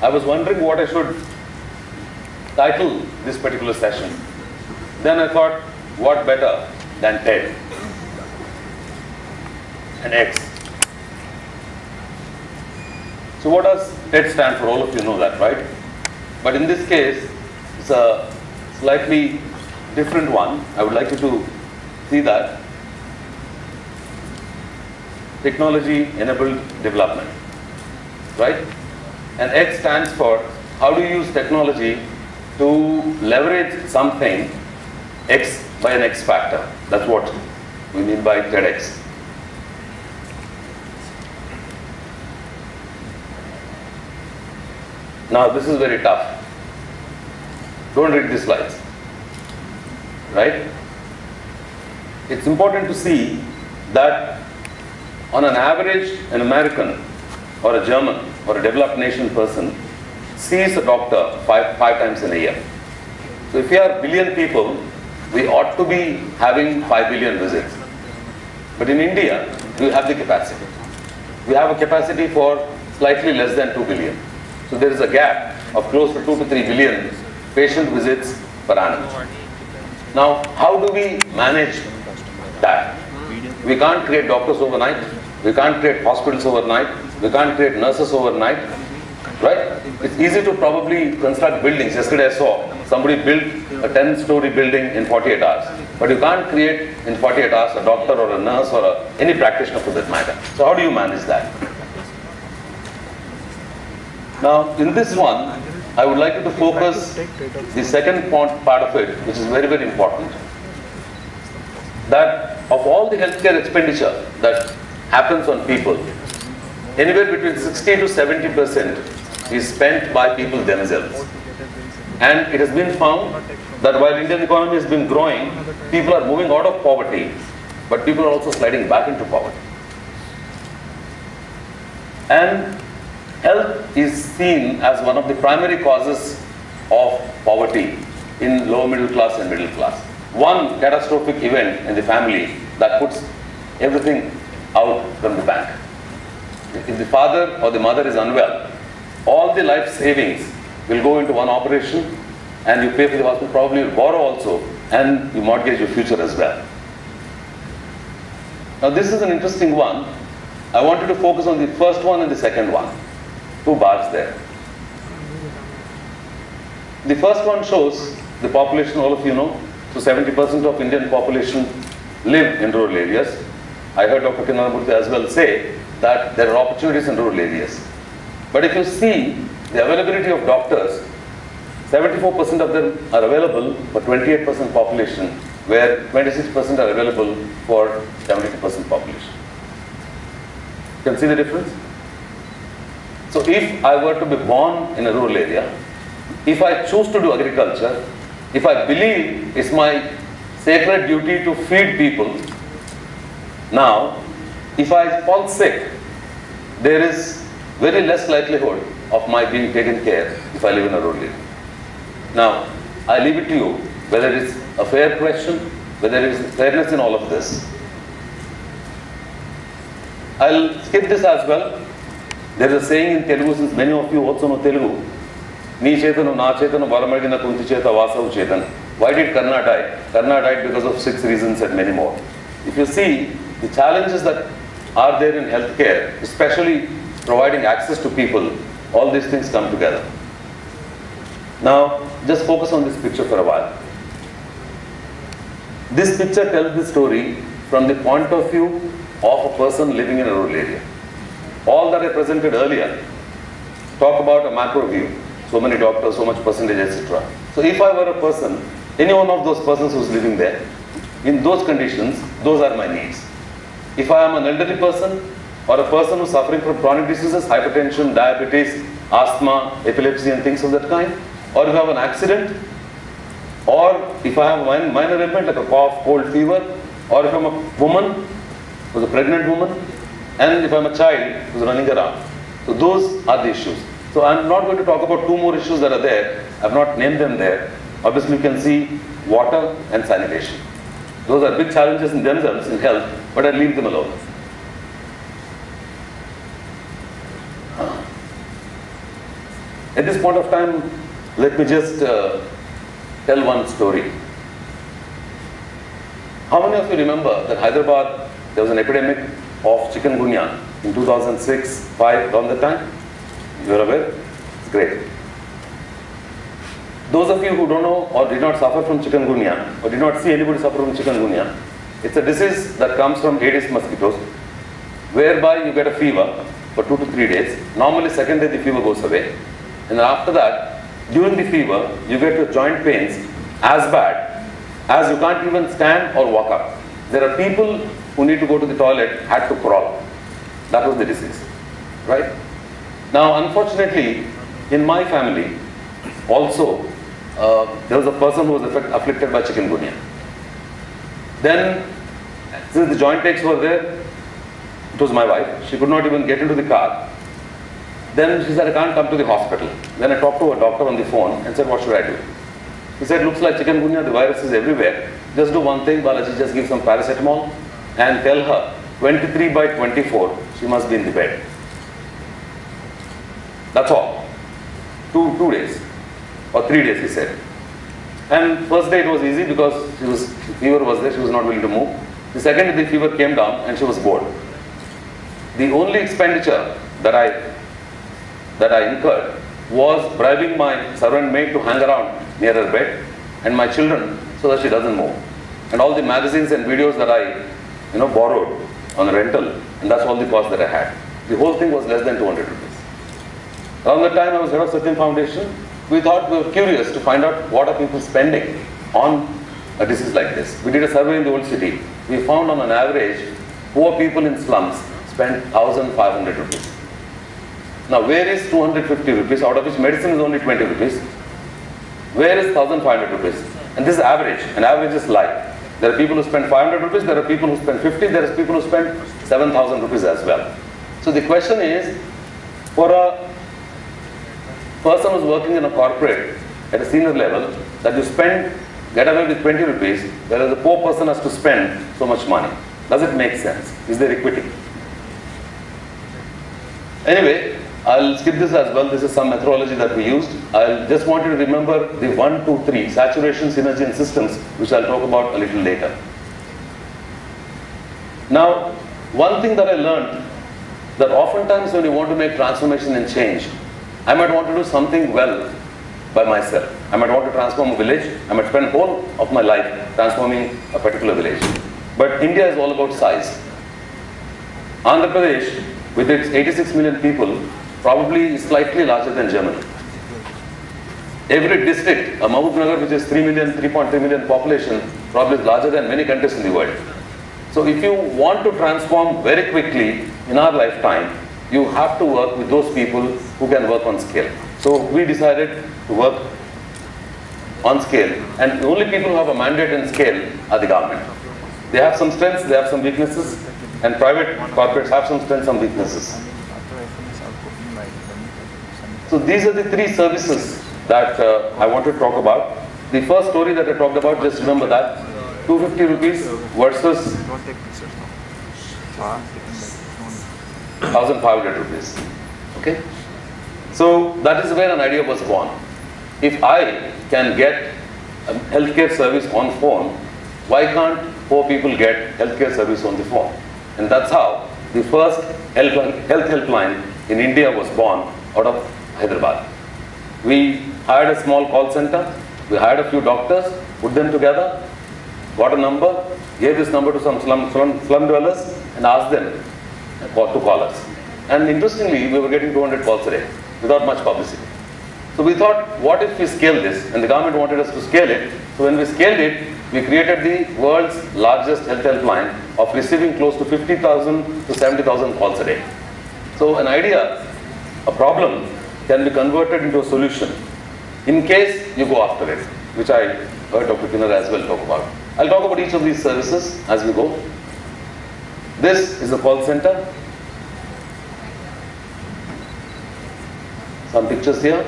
I was wondering what I should title this particular session. Then I thought, what better than TED and X. So what does TED stand for? All of you know that, right? But in this case, it's a slightly different one. I would like you to see that. Technology-enabled development, right? And X stands for how do you use technology to leverage something X by an X factor. That's what we mean by TEDx. Now this is very tough. Don't read these slides, right? It's important to see that on an average, an American or a German or a developed nation person sees a doctor five times in a year. So if we are a billion people, we ought to be having 5 billion visits. But in India, we have the capacity. We have a capacity for slightly less than 2 billion. So there is a gap of close to 2 to 3 billion patient visits per annum. Now, how do we manage that? We can't create doctors overnight. We can't create hospitals overnight. We can't create nurses overnight, right? It's easy to probably construct buildings. Yesterday I saw somebody built a 10-story building in 48 hours. But you can't create in 48 hours a doctor or a nurse or any practitioner for that matter. So how do you manage that? Now, in this one, I would like you to focus the second part of it, which is very, very important. That of all the healthcare expenditure that happens on people, anywhere between 60 to 70% is spent by people themselves. And it has been found that while Indian economy has been growing, people are moving out of poverty, but people are also sliding back into poverty. And health is seen as one of the primary causes of poverty in low middle class and middle class. One catastrophic event in the family that puts everything out from the bank. If the father or the mother is unwell, all the life savings will go into one operation, and you pay for the hospital, probably you borrow also, and you mortgage your future as well. Now this is an interesting one. I wanted to focus on the first one and the second one. 2 bars there. The first one shows the population, all of you know. So 70% of Indian population live in rural areas. I heard Dr. Piramal as well say that there are opportunities in rural areas. But if you see the availability of doctors, 74% of them are available for 28% population, where 26% are available for 72% population. You can see the difference? So if I were to be born in a rural area, if I choose to do agriculture, if I believe it's my sacred duty to feed people, now, if I fall sick, there is very less likelihood of my being taken care if I live in a rural area. Now, I leave it to you whether it's a fair question, whether there is fairness in all of this. I'll skip this as well. There is a saying in Telugu, since many of you also know Telugu, Ni chetanu na chetanu varamadina kunti cheta vasavu chetan. Why did Karna die? Karna died because of 6 reasons and many more. If you see the challenges that are there in healthcare, especially providing access to people, all these things come together. Now, just focus on this picture for a while. This picture tells the story from the point of view of a person living in a rural area. All that I presented earlier talk about a macro view, so many doctors, so much percentage, etc. So if I were a person, any one of those persons who's living there, in those conditions, those are my needs. If I am an elderly person or a person who's suffering from chronic diseases, hypertension, diabetes, asthma, epilepsy and things of that kind, or if I have an accident, or if I have a minor ailment like a cough, cold, fever, or if I'm a woman who's a pregnant woman, and if I'm a child who's running around. So those are the issues. So I'm not going to talk about 2 more issues that are there. I've not named them there. Obviously you can see water and sanitation. Those are big challenges in themselves in health, but I'll leave them alone. At this point of time, let me just tell one story. How many of you remember that Hyderabad, there was an epidemic of chikungunya in 2006-05, around that time? You are aware? It's great. Those of you who don't know or did not suffer from chikungunya or did not see anybody suffer from chikungunya, it's a disease that comes from Aedes mosquitoes, whereby you get a fever for 2 to 3 days. Normally, second day the fever goes away. And after that, during the fever, you get your joint pains as bad as you can't even stand or walk up. There are people who need to go to the toilet, had to crawl. That was the disease, right? Now, unfortunately, in my family, also, there was a person who was afflicted by chikungunya. Then, since the joint aches were there, it was my wife. She could not even get into the car. Then she said, I can't come to the hospital. Then I talked to a doctor on the phone and said, what should I do? He said, looks like chikungunya, the virus is everywhere. Just do one thing, Balaji, just give some paracetamol and tell her 23/24, she must be in the bed. That's all. Two days or 3 days, he said. And first day it was easy because fever was there, she was not willing to move. The second day the fever came down and she was bored. The only expenditure that I incurred was bribing my servant maid to hang around near her bed and my children so that she doesn't move. And all the magazines and videos that I borrowed on a rental, and that's all the cost that I had. The whole thing was less than 200 rupees. Around the time I was head of Suatains Foundation, we were curious to find out what are people spending on a disease like this. We did a survey in the old city. We found on an average, poor people in slums spend 1,500 rupees. Now, where is 250 rupees, out of which medicine is only 20 rupees? Where is 1,500 rupees? And this is average, and average is life. There are people who spend 500 rupees, there are people who spend 50, there are people who spend 7,000 rupees as well. So the question is, for a person who's working in a corporate at a senior level, that you get away with 20 rupees, whereas the poor person has to spend so much money. Does it make sense? Is there equity? Anyway, I'll skip this as well. This is some methodology that we used. I just want you to remember the 1, 2, 3, saturation, synergy and systems, which I'll talk about a little later. Now, one thing that I learned, that oftentimes when you want to make transformation and change, I might want to do something well by myself. I might want to transform a village. I might spend whole of my life transforming a particular village. But India is all about size. Andhra Pradesh, with its 86 million people, probably is slightly larger than Germany. Every district, Mahbubnagar, which is 3.3 million population, probably is larger than many countries in the world. So if you want to transform very quickly in our lifetime, you have to work with those people who can work on scale. So we decided to work on scale, and the only people who have a mandate in scale are the government. They have some strengths, they have some weaknesses, and private corporates have some strengths, some weaknesses. So these are the 3 services that I want to talk about. The first story that I talked about, just remember that, 250 rupees versus 1,500 rupees. Okay? So that is where an idea was born. If I can get a healthcare service on phone, why can't poor people get healthcare service on the phone? And that's how the first health helpline in India was born out of Hyderabad. We hired a small call center, we hired a few doctors, put them together, got a number, gave this number to some slum dwellers and asked them to call us. And interestingly, we were getting 200 calls a day without much publicity. So we thought, what if we scale this? And the government wanted us to scale it. So when we scaled it, we created the world's largest health helpline of receiving close to 50,000 to 70,000 calls a day. So an idea, a problem, can be converted into a solution in case you go after it, which I heard Dr. Kinner as well talk about. I'll talk about each of these services as we go. This is a call center. Some pictures here.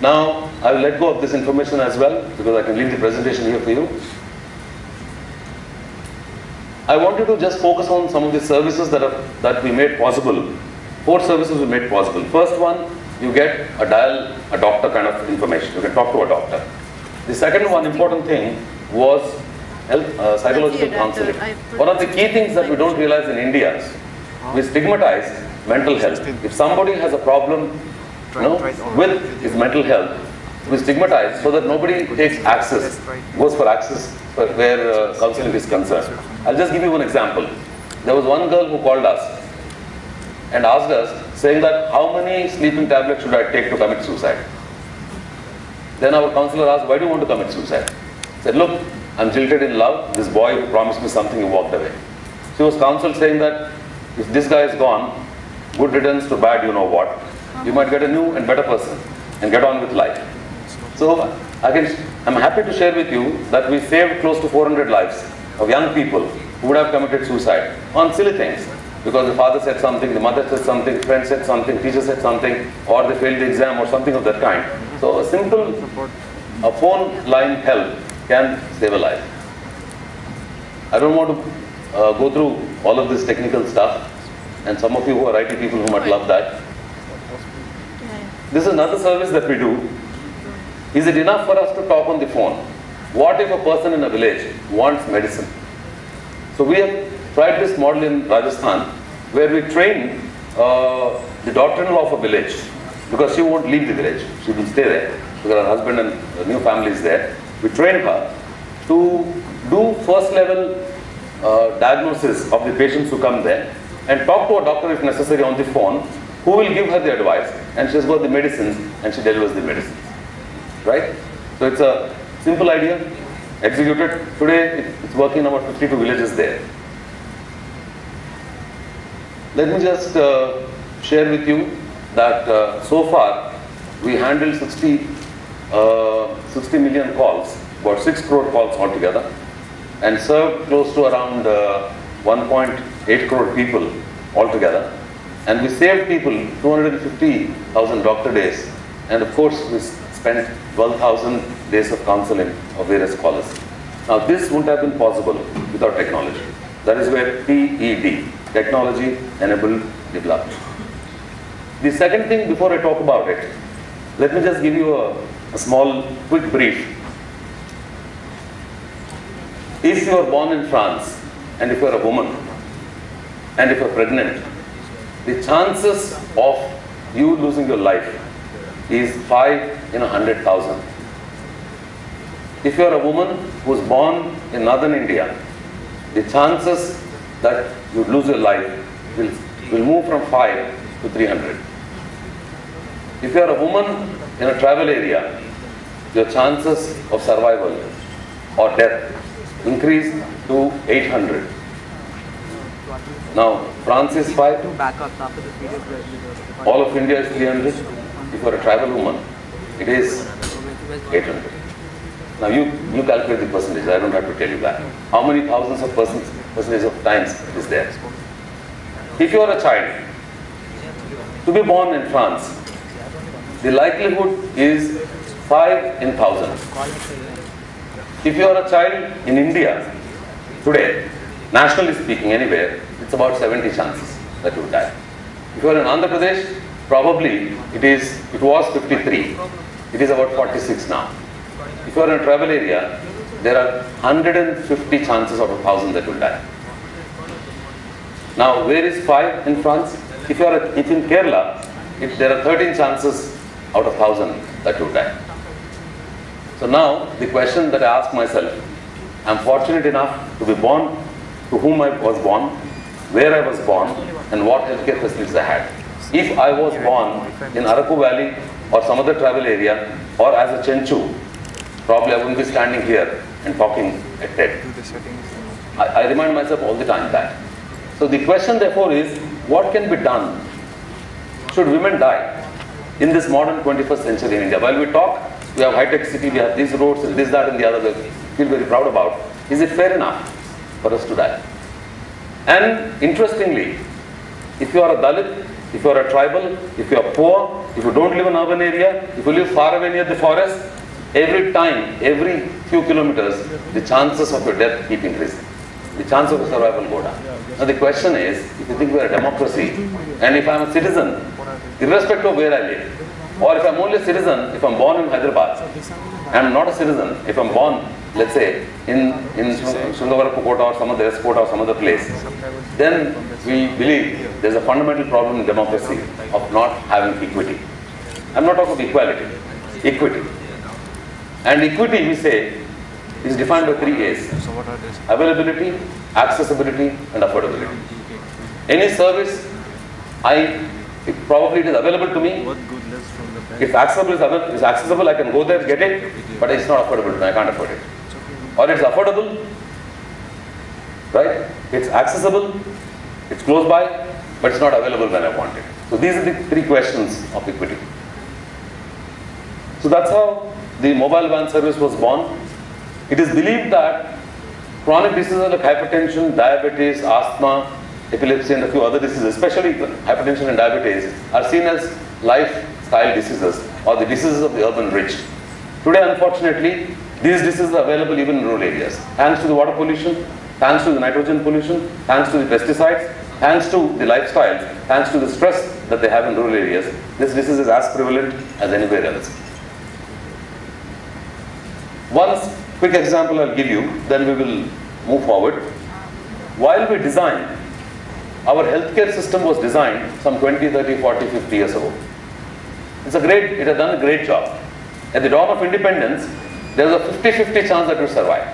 Now, I will let go of this information as well because I can leave the presentation here for you. I want you to just focus on some of the services that we made possible. 4 services we made possible. First one, you get a doctor kind of information. You can talk to a doctor. The second one important thing was psychological counseling. One of the key things that we don't realize in India is we stigmatize mental health. If somebody has a problem with his mental health, we stigmatize so that nobody takes access, goes for access where counseling is concerned. I'll just give you one example. There was one girl who called us and asked us, saying that how many sleeping tablets should I take to commit suicide? Then our counselor asked, why do you want to commit suicide? He said, look, I'm jilted in love. This boy who promised me something, he walked away. She was counseled saying that if this guy is gone, good riddance to bad, you know what. You might get a new and better person and get on with life. So I'm happy to share with you that we saved close to 400 lives of young people who would have committed suicide on silly things. Because the father said something, the mother said something, friend said something, teacher said something, or they failed the exam or something of that kind. So a simple phone line help can save a life. I don't want to go through all of this technical stuff, and some of you who are IT people who might love that. This is another service that we do. Is it enough for us to talk on the phone? What if a person in a village wants medicine? So we have tried this model in Rajasthan, where we train the daughter-in-law of a village, because she won't leave the village. She will stay there, because her husband and her new family is there. We train her to do first-level diagnosis of the patients who come there, and talk to a doctor if necessary on the phone, who will give her the advice, and she's got the medicines, and she delivers the medicines. Right? So it's a simple idea, executed. Today, it's working in about 52 villages there. Let me just share with you that so far, we handled 60 million calls, about 6 crore calls altogether, and served close to around 1.8 crore people altogether. And we saved people 250,000 doctor days, and of course we spent 12,000 days of counseling of various scholars. Now this wouldn't have been possible without technology. That is where TED, Technology Enabled Development. The second thing, before I talk about it, let me just give you a small quick brief. If you are born in France, and if you are a woman, and if you are pregnant, the chances of you losing your life is 5 in 100,000. If you are a woman who is born in northern India, the chances that you lose your life will move from 5 to 300. If you are a woman in a tribal area, your chances of survival or death increase to 800. Now, France is 5, all of India is 300. If you are a tribal woman, it is 800. Now you calculate the percentage, I don't have to tell you that. How many thousands of percentage of times is there? If you are a child, to be born in France, the likelihood is 5 in 1,000. If you are a child in India, today, nationally speaking anywhere, it's about 70 chances that you will die. If you are in Andhra Pradesh, probably it was 53. It is about 46 now. If you are in a tribal area, there are 150 chances out of 1,000 that will die. Now, where is 5 in France? If in Kerala, there are 13 chances out of 1,000 that will die. So now, the question that I ask myself, I'm fortunate enough to be born to whom I was born, where I was born, and what healthcare facilities I had. If I was born in Araku Valley or some other tribal area, or as a Chenchu, probably I wouldn't be standing here and talking at TED. I remind myself all the time that. So the question therefore is, what can be done? Should women die in this modern 21st century in India? While we talk, we have high-tech city, we have these roads, this, that, and the other, we feel very proud about. Is it fair enough for us to die? And interestingly, if you are a Dalit, if you are a tribal, if you are poor, if you don't live in an urban area, if you live far away near the forest, every time, every few kilometers, the chances of your death keep increasing. The chance of your survival go down. Now the question is, if you think we are a democracy, and if I am a citizen, irrespective of where I live, Or if I'm only a citizen, if I'm born in Hyderabad, I'm not a citizen, if I'm born, let's say, in Shungavarapukota or some other Espota or some other place, then we believe there's a fundamental problem in democracy of not having equity. I'm not talking of equality, equity. And equity, we say, is defined by 3 A's: availability, accessibility, and affordability. Any service, probably it is available to me. If accessible, I can go there, get it, but it's not affordable to me, I can't afford it. Or it's affordable, right? It's accessible, it's close by, but it's not available when I want it. So these are the 3 questions of equity. So that's how the mobile van service was born. It is believed that chronic diseases like hypertension, diabetes, asthma, epilepsy, and a few other diseases, especially hypertension and diabetes, are seen as lifestyle diseases or the diseases of the urban rich. Today, unfortunately, these diseases are available even in rural areas. Thanks to the water pollution, thanks to the nitrogen pollution, thanks to the pesticides, thanks to the lifestyles, thanks to the stress that they have in rural areas, this disease is as prevalent as anywhere else. One quick example I'll give you, then we will move forward. While we designed, our healthcare system was designed some 20, 30, 40, 50 years ago. It has done a great job. At the dawn of independence, there was a 50-50 chance that we would survive.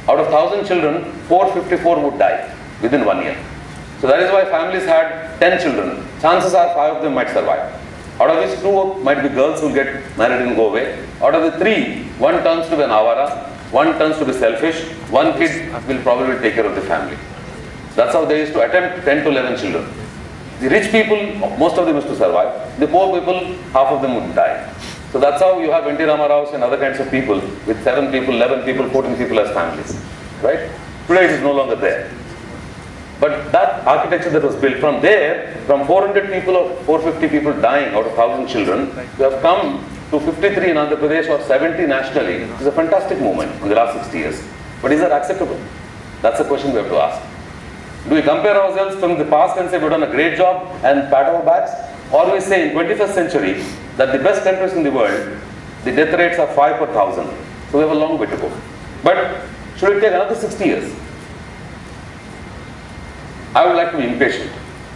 Out of 1,000 children, 454 would die within 1 year. So that is why families had 10 children. Chances are 5 of them might survive. Out of which 2 might be girls who will get married and go away. Out of the 3, 1 turns to be an avara, 1 turns to be selfish, 1 kid will probably take care of the family. That's how they used to attempt 10 to 11 children. The rich people, most of them used to survive. The poor people, half of them would die. So that's how you have N.T. Ramaraos and other kinds of people with 7 people, 11 people, 14 people as families. Right? Today it is no longer there. But that architecture that was built from there, from 400 people or 450 people dying out of 1,000 children, we have come to 53 in Andhra Pradesh or 70 nationally. It is a fantastic movement in the last 60 years. But is that acceptable? That's the question we have to ask. Do we compare ourselves from the past and say we've done a great job and pat our backs? Or we say in 21st century that the best countries in the world, the death rates are 5 per 1,000. So we have a long way to go. But should it take another 60 years? I would like to be impatient,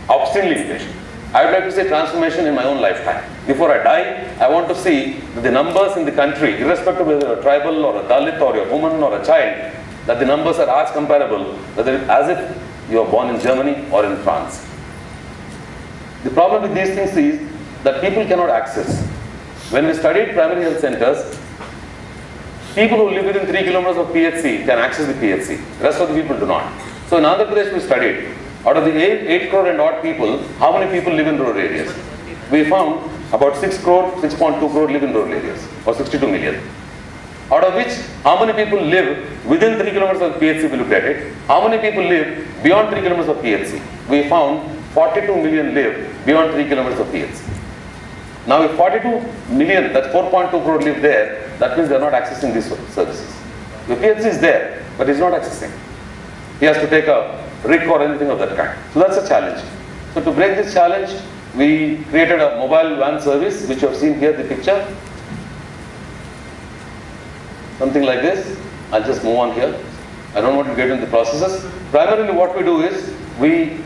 obstinately impatient. I would like to see transformation in my own lifetime. Before I die, I want to see that the numbers in the country, irrespective of whether you're a tribal or a Dalit or you're a woman or a child, that the numbers are as comparable as if you are born in Germany or in France. The problem with these things is that people cannot access. When we studied primary health centers, people who live within 3 kilometers of PHC can access the PHC. The rest of the people do not. So in Andhra Pradesh we studied, out of the 8 crore and odd people, how many people live in rural areas? We found about 6 crore, 6.2 crore live in rural areas, or 62 million. Out of which, how many people live within 3 kilometers of PHC, we looked at it. How many people live beyond 3 kilometers of PHC? We found 42 million live beyond 3 kilometers of PHC. Now if 42 million, that's 4.2 crore live there, that means they are not accessing these services. The PHC is there, but he is not accessing. He has to take a RIC or anything of that kind. So that's a challenge. So to break this challenge, we created a mobile van service, which you have seen here, the picture. Something like this. I'll just move on here. I don't want to get into the processes. Primarily what we do is, we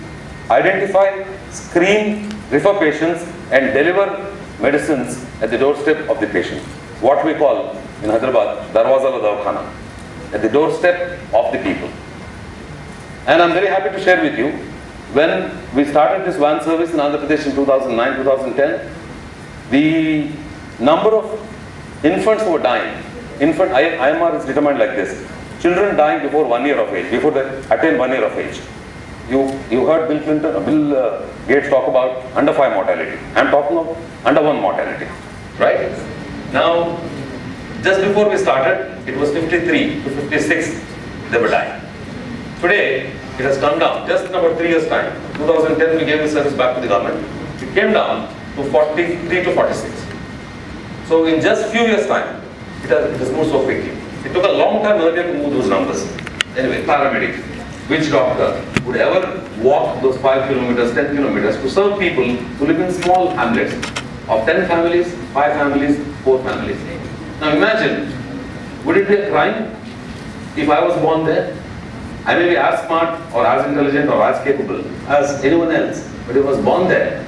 identify, screen, refer patients and deliver medicines at the doorstep of the patient. What we call in Hyderabad, Darwaza la Dawkhana, at the doorstep of the people. And I'm very happy to share with you, when we started this van service in Andhra Pradesh in 2009, 2010, the number of infants who were dying, IMR is determined like this: children dying before 1 year of age, before they attain 1 year of age. You heard Bill Gates talk about under 5 mortality. I'm talking of under 1 mortality, right? Now, just before we started, it was 53 to 56 they were dying. Today, it has come down, just in about 3 years' time. 2010, we gave the service back to the government. It came down to 43 to 46. So in just few years' time, it has moved so quickly. It took a long time earlier to move those numbers. Anyway, paramedic, which doctor would ever walk those 5 kilometers, 10 kilometers to serve people who live in small hamlets? Of 10 families, 5 families, 4 families. Now imagine, would it be a crime if I was born there? I may be as smart or as intelligent or as capable as anyone else, but I was born there.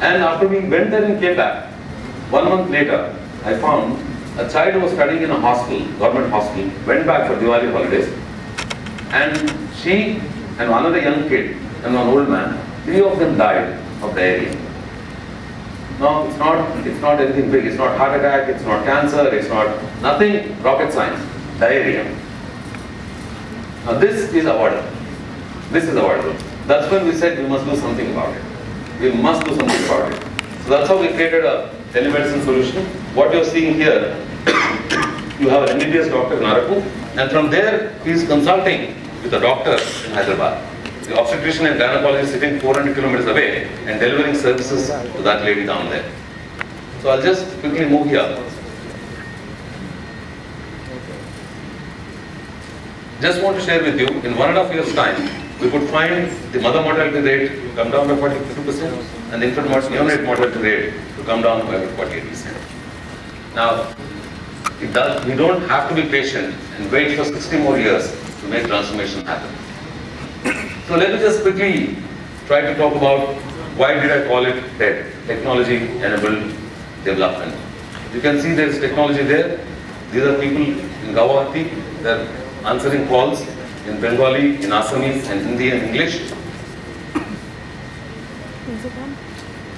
And after we went there and came back, 1 month later, I found a child who was studying in a hostel, government hostel, went back for Diwali holidays, and she and another young kid and one old man, 3 of them died of diarrhea. No, it's not anything big. It's not heart attack, it's not cancer, it's not nothing rocket science. Diarrhea. Now this is avoidable. This is avoidable. That's when we said we must do something about it. We must do something about it. So that's how we created a telemedicine solution. What you're seeing here, you have an MBBS doctor in Araku, and from there he is consulting with a doctor in Hyderabad. The obstetrician and gynecologist sitting 400 kilometers away and delivering services to that lady down there. So I'll just quickly move here. Just want to share with you, in 1.5 years' time, we could find the mother mortality rate to come down by 42% and the infant neonate mortality rate to come down by 48%. Now, we don't have to be patient and wait for 60 more years to make transformation happen. So let me just quickly try to talk about why did I call it TED, Technology Enabled Development. You can see there is technology there. These are people in Guwahati. They're answering calls in Bengali, in Assamese, and Hindi and English.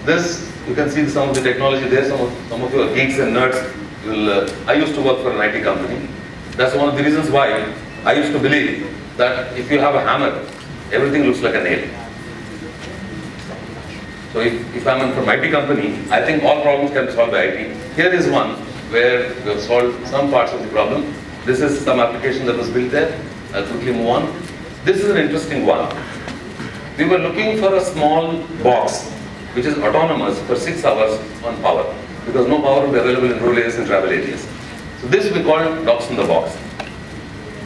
This, you can see some of the technology there. Some of you are geeks and nerds. I used to work for an IT company. That's one of the reasons why I used to believe that if you have a hammer, everything looks like a nail. So if I'm from IT company, I think all problems can be solved by IT. Here is one where we have solved some parts of the problem. This is some application that was built there. I'll quickly move on. This is an interesting one. We were looking for a small box which is autonomous for 6 hours on power, because no power will be available in rural areas and travel areas. So this we call docs in the box.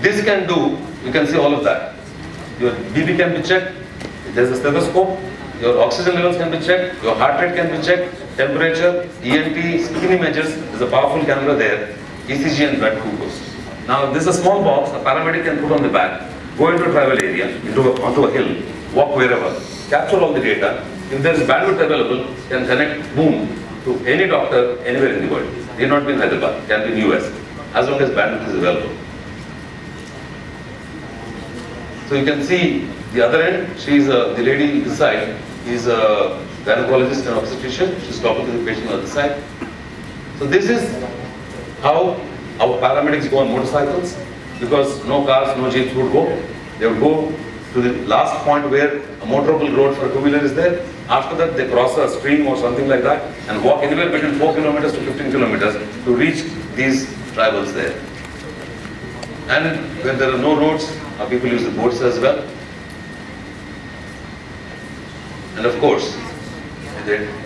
This can do, you can see all of that. Your BP can be checked, there's a stethoscope, your oxygen levels can be checked, your heart rate can be checked, temperature, ENT, skin images, there's a powerful camera there, ECG and blood glucose. Now this is a small box, a paramedic can put on the back, go into a tribal area, onto a hill, walk wherever, capture all the data. If there is bandwidth available, can connect, boom, to any doctor anywhere in the world. Need not be in Hyderabad, can be in US, as long as bandwidth is available. So you can see the other end, the lady this side is a gynecologist and obstetrician. She's talking to the patient on the other side. So this is how our paramedics go on motorcycles, because no cars, no jeeps would go. They would go to the last point where a motorable road for a two-wheeler is there. After that, they cross a stream or something like that and walk anywhere between 4 kilometers to 15 kilometers to reach these tribals there. And when there are no roads, people use the boats as well. And of course,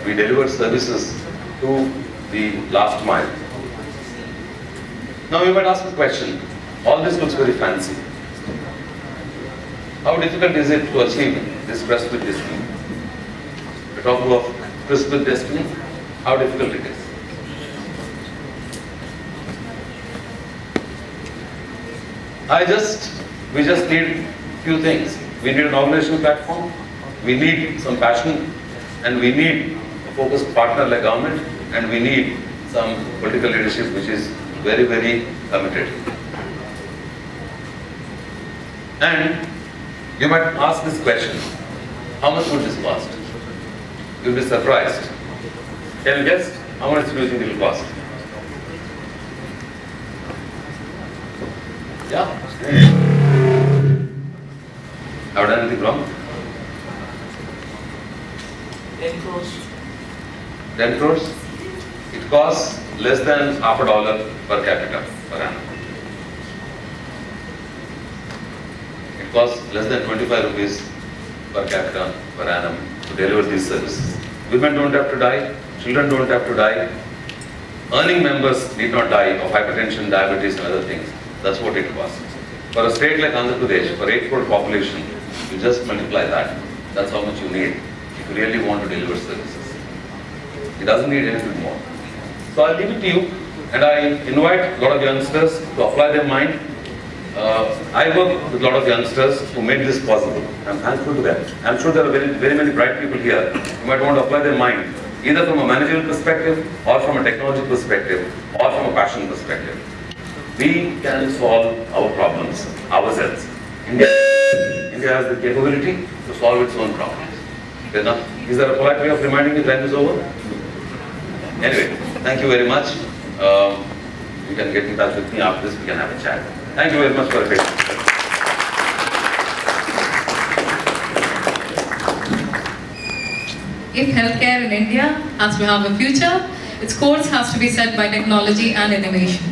we deliver services to the last mile. Now you might ask a question, all this looks very fancy. How difficult is it to achieve this quest with destiny? We're talking about quest with destiny, how difficult it is. We just need few things. We need an organizational platform, we need some passion, and we need a focused partner like government, and we need some political leadership which is very, very committed. And you might ask this question, how much would this cost? You'll be surprised. Can you guess how much do you think it will cost? Yeah? Have I done anything wrong? 10 crores. 10 crores? It costs less than $50 per capita per annum. It costs less than 25 rupees per capita per annum to deliver these services. Women don't have to die, children don't have to die, earning members need not die of hypertension, diabetes and other things. That's what it costs. For a state like Andhra Pradesh, for 8 crore population, you just multiply that. That's how much you need if you really want to deliver services. He doesn't need anything more. So I'll leave it to you, and I invite a lot of youngsters to apply their mind. I work with a lot of youngsters who made this possible. I'm thankful to them. I'm sure there are very many bright people here who might want to apply their mind, either from a managerial perspective, or from a technology perspective, or from a passion perspective. We can solve our problems ourselves. India has the capability to solve its own problems. Is there a polite way of reminding you time is over? Anyway, thank you very much. You can get in touch with me after this, we can have a chat. Thank you very much for your patience. If healthcare in India has to have a future, its course has to be set by technology and innovation.